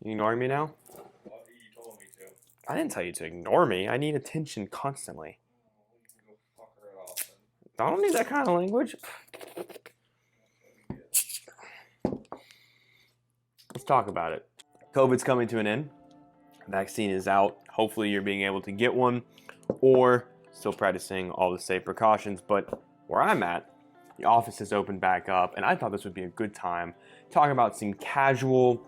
You ignoring me now? What you told me to. I didn't tell you to ignore me. I need attention constantly. You can go fuck her off I don't need that kind of language. Let's talk about it. COVID's coming to an end. Vaccine is out. Hopefully you're being able to get one or still practicing all the safe precautions. But where I'm at, the office has opened back up, and I thought this would be a good time talking about some casual,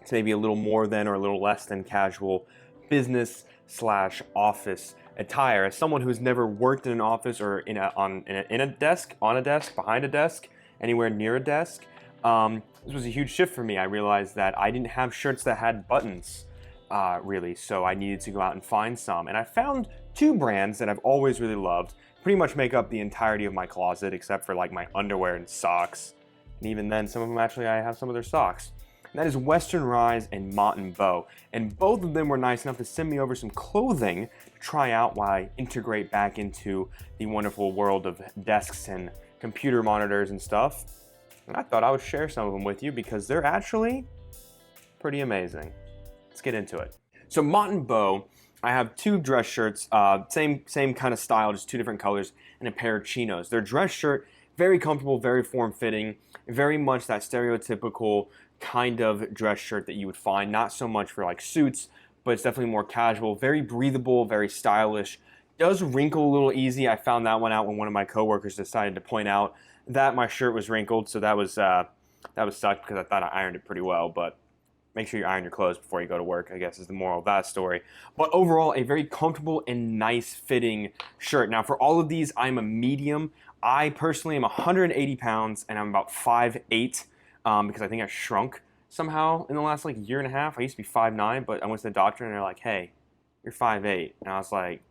it's maybe a little more than or a little less than casual business slash office attire. As someone who's never worked in an office or in a desk, on a desk, behind a desk, anywhere near a desk, this was a huge shift for me. I realized that I didn't have shirts that had buttons, really, so I needed to go out and find some. And I found two brands that I've always really loved, pretty much make up the entirety of my closet except for like my underwear and socks. And even then, some of them actually, I have some of their socks. And that is Western Rise and Mott and Bow. And both of them were nice enough to send me over some clothing to try out while I integrate back into the wonderful world of desks and computer monitors and stuff. And I thought I would share some of them with you because they're actually pretty amazing. Let's get into it. So Mott and Bow, I have two dress shirts, same kind of style, just two different colors, and a pair of chinos. Their dress shirt, very comfortable, very form-fitting, very much that stereotypical kind of dress shirt that you would find, not so much for like suits, but it's definitely more casual, very breathable, very stylish. Does wrinkle a little easy. I found that one out when one of my coworkers decided to point out that my shirt was wrinkled, so that was sucked because I thought I ironed it pretty well, but make sure you iron your clothes before you go to work, I guess is the moral of that story. But overall, a very comfortable and nice fitting shirt. Now for all of these, I'm a medium. I personally am 180 pounds and I'm about 5'8", because I think I shrunk somehow in the last like year and a half. I used to be 5'9", but I went to the doctor and they're like, hey, you're 5'8". And I was like,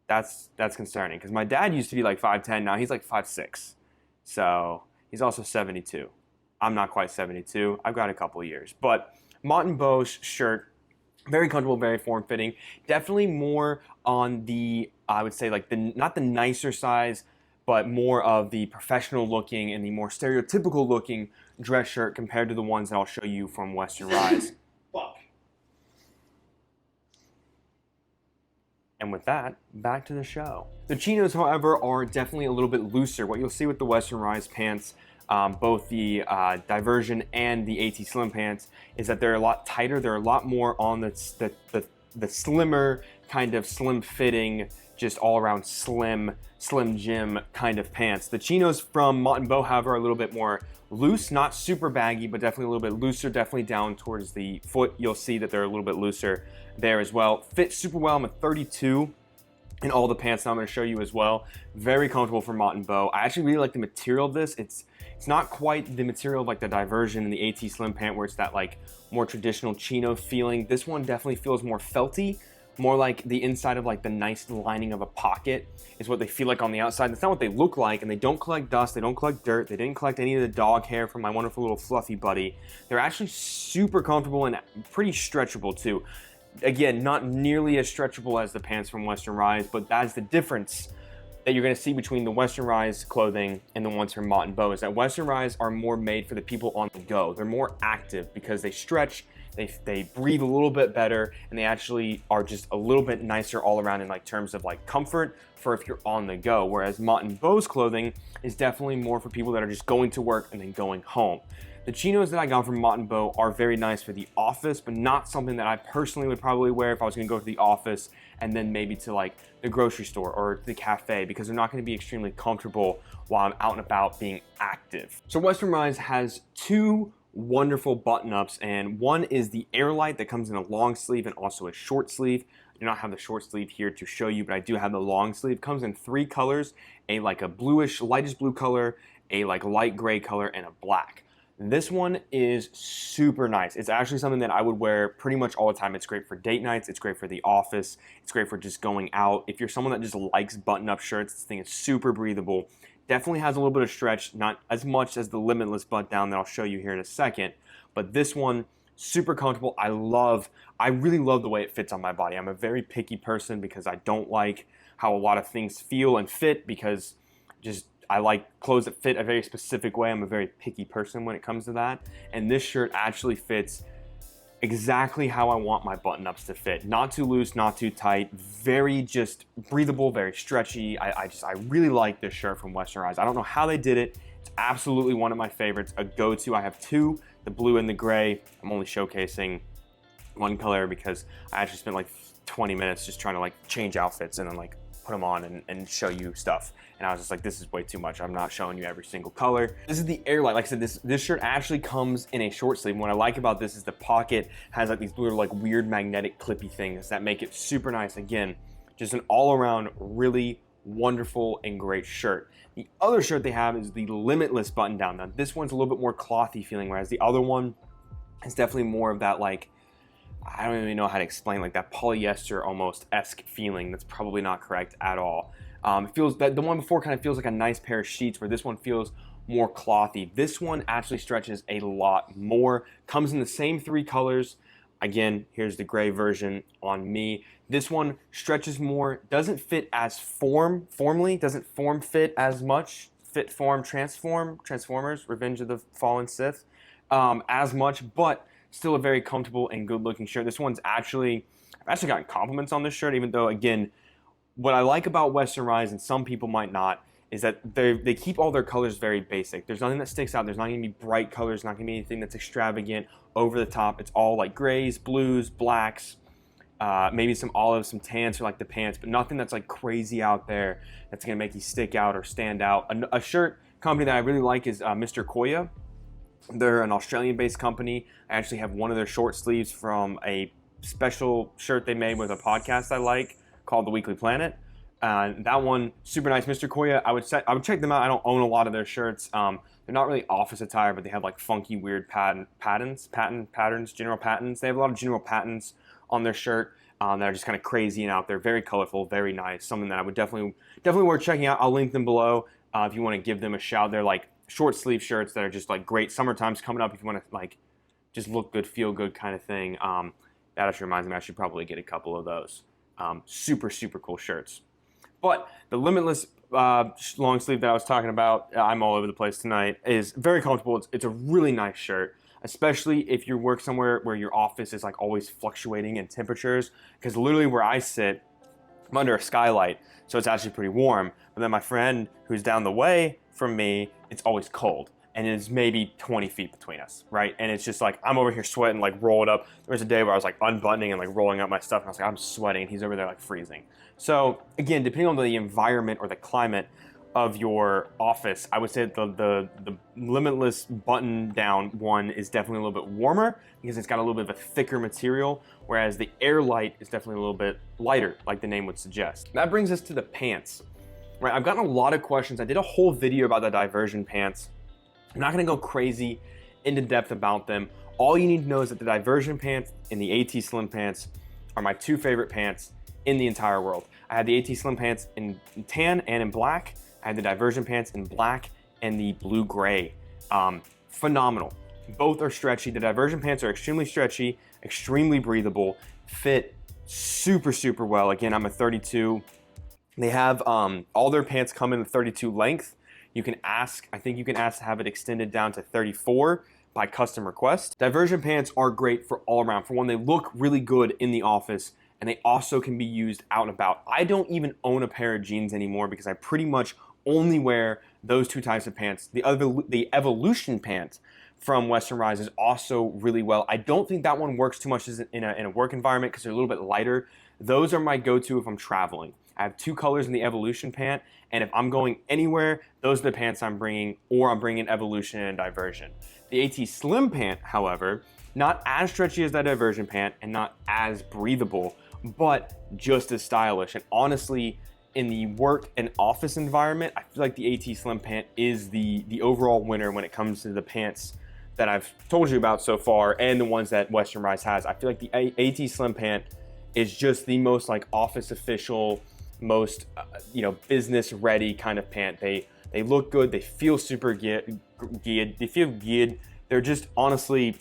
that's concerning. Because my dad used to be like 5'10", now he's like 5'6". So he's also 72. I'm not quite 72. I've got a couple of years. But Mott and Bow's shirt, very comfortable, very form-fitting. Definitely more on the, I would say, like not the nicer size, but more of the professional looking and the more stereotypical looking dress shirt compared to the ones that I'll show you from Western Rise. Fuck. And with that, back to the show. The chinos, however, are definitely a little bit looser. What you'll see with the Western Rise pants, both the Diversion and the AT Slim pants, is that they're a lot tighter. They're a lot more on the slimmer, kind of slim fitting, just all around slim gym kind of pants. The chinos from Mott and Bow, however, are a little bit more loose, not super baggy, but definitely a little bit looser, definitely down towards the foot. You'll see that they're a little bit looser there as well. Fit super well. I'm a 32 in all the pants that I'm going to show you as well. Very comfortable for Mott and Bow. I actually really like the material of this. It's not quite the material of like the Diversion and the AT Slim pant where it's that like more traditional chino feeling. This one definitely feels more felty, more like the inside of like the nice lining of a pocket is what they feel like on the outside. That's not what they look like, and they don't collect dust, they don't collect dirt, they didn't collect any of the dog hair from my wonderful little fluffy buddy. They're actually super comfortable and pretty stretchable too. Again, not nearly as stretchable as the pants from Western Rise, but that's the difference that you're gonna see between the Western Rise clothing and the ones from Mott and Bow, is that Western Rise are more made for the people on the go. They're more active because they stretch, they breathe a little bit better, and they actually are just a little bit nicer all around in like terms of like comfort for if you're on the go. Whereas Mott and Bow's clothing is definitely more for people that are just going to work and then going home. The chinos that I got from Mott and Bow are very nice for the office, but not something that I personally would probably wear if I was gonna go to the office and then maybe to like the grocery store or the cafe, because they're not gonna be extremely comfortable while I'm out and about being active. So Western Rise has two wonderful button-ups, and one is the Airlight that comes in a long sleeve and also a short sleeve. I do not have the short sleeve here to show you, but I do have the long sleeve. It comes in three colors, a like a bluish, lightish blue color, a like light gray color, and a black. This one is super nice. It's actually something that I would wear pretty much all the time. It's great for date nights. It's great for the office. It's great for just going out. If you're someone that just likes button-up shirts, this thing is super breathable. Definitely has a little bit of stretch, not as much as the Limitless button down that I'll show you here in a second. But this one, super comfortable. I really love the way it fits on my body. I'm a very picky person because I don't like how a lot of things feel and fit, because just I like clothes that fit a very specific way. I'm a very picky person when it comes to that. And this shirt actually fits exactly how I want my button-ups to fit. Not too loose, not too tight, very just breathable, very stretchy. I really like this shirt from Western Rise. I don't know how they did it. It's absolutely one of my favorites, a go-to. I have two, the blue and the gray. I'm only showcasing one color because I actually spent like 20 minutes just trying to like change outfits and then like put them on and show you stuff. And I was just like, this is way too much. I'm not showing you every single color. This is the Airlight. Like I said, this shirt actually comes in a short sleeve. And what I like about this is the pocket has like these little like weird magnetic clippy things that make it super nice. Again, just an all around really wonderful and great shirt. The other shirt they have is the Limitless button down. Now this one's a little bit more clothy feeling, whereas the other one is definitely more of that like, I don't even know how to explain, like that polyester almost-esque feeling. That's probably not correct at all. It feels that the one before kind of feels like a nice pair of sheets, where this one feels more clothy. This one actually stretches a lot more. Comes in the same three colors. Again, here's the gray version on me. This one stretches more, doesn't fit as formally, doesn't form fit as much. Fit, form, transform, Transformers, Revenge of the Fallen Sith, as much, but still a very comfortable and good looking shirt. This one's I've actually gotten compliments on this shirt, even though, again, what I like about Western Rise, and some people might not, is that they keep all their colors very basic. There's nothing that sticks out. There's not gonna be bright colors, not gonna be anything that's extravagant, over the top. It's all like grays, blues, blacks, maybe some olives, some tans for like the pants, but nothing that's like crazy out there that's gonna make you stick out or stand out. A shirt company that I really like is Mr. Koya. They're an Australian-based company. I actually have one of their short sleeves from a special shirt they made with a podcast I like called The Weekly Planet. That one, super nice. Mr. Koya, I would check them out. I don't own a lot of their shirts. They're not really office attire, but they have like funky, weird patterns, general patterns. They have a lot of general patterns on their shirt that are just kind of crazy and out there. Very colorful, very nice. Something that I would definitely worth checking out. I'll link them below if you want to give them a shout. They're like short sleeve shirts that are just like great. Summertime's coming up if you want to like just look good, feel good kind of thing. That actually reminds me, I should probably get a couple of those. Super cool shirts. But the Limitless long sleeve that I was talking about, I'm all over the place tonight, is very comfortable. It's a really nice shirt, especially if you work somewhere where your office is like always fluctuating in temperatures, because literally where I sit, I'm under a skylight, so it's actually pretty warm. But then my friend who's down the way from me, it's always cold, and it's maybe 20 feet between us, right? And it's just like, I'm over here sweating, like rolled up. There was a day where I was like unbuttoning and like rolling up my stuff, and I was like, I'm sweating, and he's over there like freezing. So again, depending on the environment or the climate of your office, I would say the Limitless button down one is definitely a little bit warmer because it's got a little bit of a thicker material, whereas the Airlight is definitely a little bit lighter, like the name would suggest. That brings us to the pants. Right, I've gotten a lot of questions. I did a whole video about the diversion pants. I'm not gonna go crazy into depth about them. All you need to know is that the diversion pants and the AT Slim pants are my two favorite pants in the entire world. I have the AT Slim pants in tan and in black. I have the diversion pants in black and the blue gray. Phenomenal. Both are stretchy. The diversion pants are extremely stretchy, extremely breathable, fit super well. Again, I'm a 32. They have all their pants come in a 32 length. You can ask, I think you can ask to have it extended down to 34 by custom request. Diversion pants are great for all around. For one, they look really good in the office, and they also can be used out and about. I don't even own a pair of jeans anymore because I pretty much only wear those two types of pants. The Evolution pant from Western Rise is also really well. I don't think that one works too much in a work environment because they're a little bit lighter. Those are my go-to if I'm traveling. I have two colors in the Evolution pant, and if I'm going anywhere, those are the pants I'm bringing, or I'm bringing Evolution and Diversion. The AT Slim pant, however, not as stretchy as that Diversion pant and not as breathable, but just as stylish. And honestly, in the work and office environment, I feel like the AT Slim pant is the overall winner when it comes to the pants that I've told you about so far and the ones that Western Rise has. I feel like the AT Slim pant is just the most like office official, most business ready kind of pant. They look good, they feel super geared, they feel geared. They're just honestly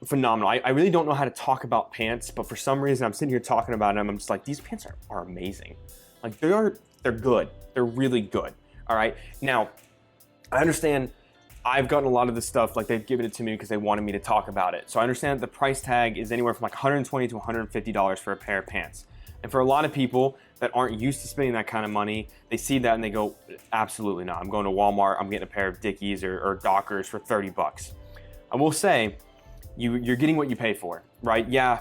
phenomenal. I really don't know how to talk about pants, but for some reason I'm sitting here talking about them. I'm just like, these pants are amazing. Like they're good. They're really good. All right. Now, I understand I've gotten a lot of this stuff, like they've given it to me because they wanted me to talk about it. So I understand that the price tag is anywhere from like $120 to $150 for a pair of pants. And for a lot of people that aren't used to spending that kind of money, they see that and they go, absolutely not. I'm going to Walmart, I'm getting a pair of Dickies or Dockers for 30 bucks. I will say, you're getting what you pay for, right? Yeah,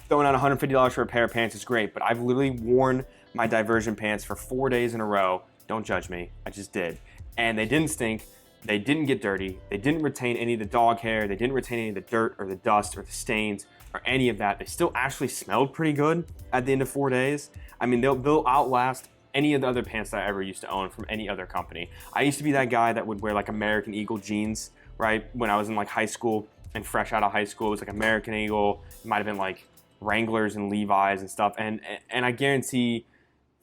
throwing out $150 for a pair of pants is great, but I've literally worn my diversion pants for 4 days in a row. Don't judge me, I just did. And they didn't stink. They didn't get dirty. They didn't retain any of the dog hair. They didn't retain any of the dirt or the dust or the stains or any of that. They still actually smelled pretty good at the end of 4 days. I mean, they'll outlast any of the other pants that I ever used to own from any other company. I used to be that guy that would wear like American Eagle jeans, right? When I was in like high school and fresh out of high school, it was like American Eagle. It might've been like Wranglers and Levi's and stuff. And I guarantee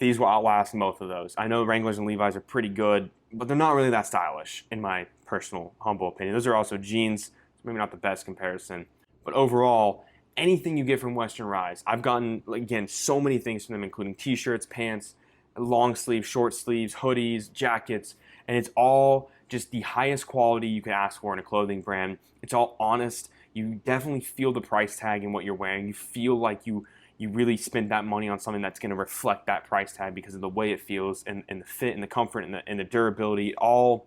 these will outlast both of those. I know Wranglers and Levi's are pretty good, but they're not really that stylish in my personal humble opinion. Those are also jeans, so maybe not the best comparison. But overall, anything you get from Western Rise, I've gotten, again, so many things from them, including t-shirts, pants, long sleeves, short sleeves, hoodies, jackets, and it's all just the highest quality you could ask for in a clothing brand. It's all honest. You definitely feel the price tag in what you're wearing. You feel like you really spend that money on something that's going to reflect that price tag because of the way it feels and the fit and the comfort and the durability. It all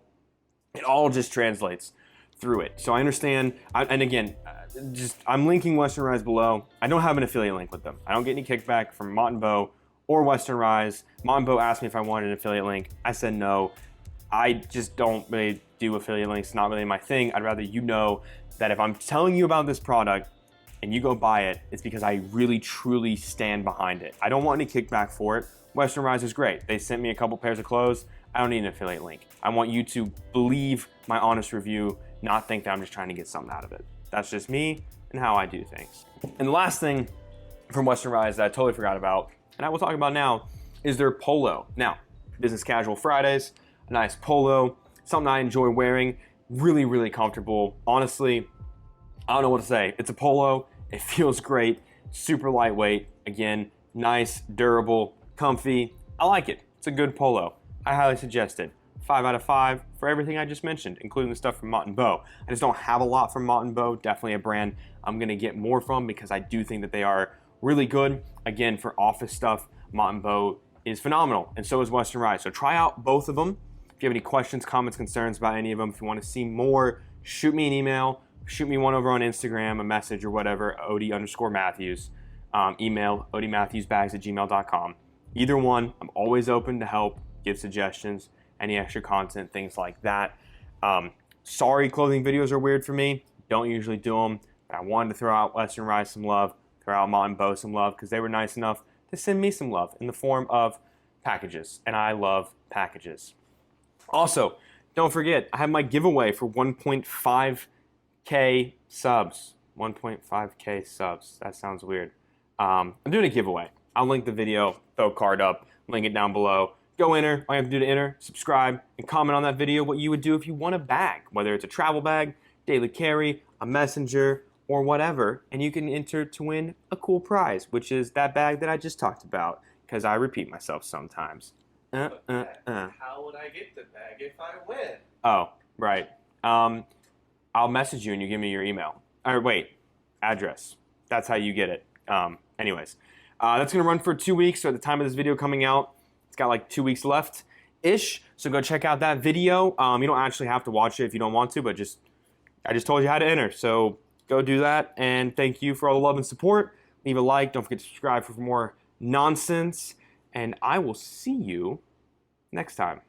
just translates through it. So I understand. And again, I'm linking Western Rise below. I don't have an affiliate link with them. I don't get any kickback from Mott and Bow or Western Rise. Mott and Bow asked me if I wanted an affiliate link. I said no. I just don't really do affiliate links. Not really my thing. I'd rather you know that if I'm telling you about this product and you go buy it, it's because I really truly stand behind it. I don't want any kickback for it. Western Rise is great. They sent me a couple pairs of clothes. I don't need an affiliate link. I want you to believe my honest review, not think that I'm just trying to get something out of it. That's just me and how I do things. And the last thing from Western Rise that I totally forgot about, and I will talk about now, is their polo. Now, Business Casual Fridays, a nice polo, something I enjoy wearing, really, really comfortable. Honestly, I don't know what to say. It's a polo. It feels great, super lightweight. Again, nice, durable, comfy. I like it. It's a good polo. I highly suggest it. 5 out of 5 for everything I just mentioned, including the stuff from Mott and Bow. I just don't have a lot from Mott and Bow. Definitely a brand I'm gonna get more from because I do think that they are really good. Again, for office stuff, Mott and Bow is phenomenal, and so is Western Rise. So try out both of them. If you have any questions, comments, concerns about any of them, if you want to see more, shoot me an email. Shoot me one over on Instagram, a message or whatever, odie_Matthews. Email odiematthewsbags@gmail.com. Either one, I'm always open to help, give suggestions, any extra content, things like that. Sorry clothing videos are weird for me. Don't usually do them. But I wanted to throw out Western Rise some love, throw out Mott and Bow some love because they were nice enough to send me some love in the form of packages. And I love packages. Also, don't forget, I have my giveaway for 1.5K subs. 1.5K subs. That sounds weird. I'm doing a giveaway. I'll link the video, throw a card up, link it down below. Go enter. All you have to do to enter, subscribe, and comment on that video what you would do if you won a bag, whether it's a travel bag, daily carry, a messenger, or whatever. And you can enter to win a cool prize, which is that bag that I just talked about, because I repeat myself sometimes. How would I get the bag if I win? Oh, right. I'll message you and you give me your email. Or wait, address. That's how you get it. Anyways, that's going to run for 2 weeks. So at the time of this video coming out, it's got like 2 weeks left-ish. So go check out that video. You don't actually have to watch it if you don't want to, but I just told you how to enter. So go do that. And thank you for all the love and support. Leave a like. Don't forget to subscribe for more nonsense. And I will see you next time.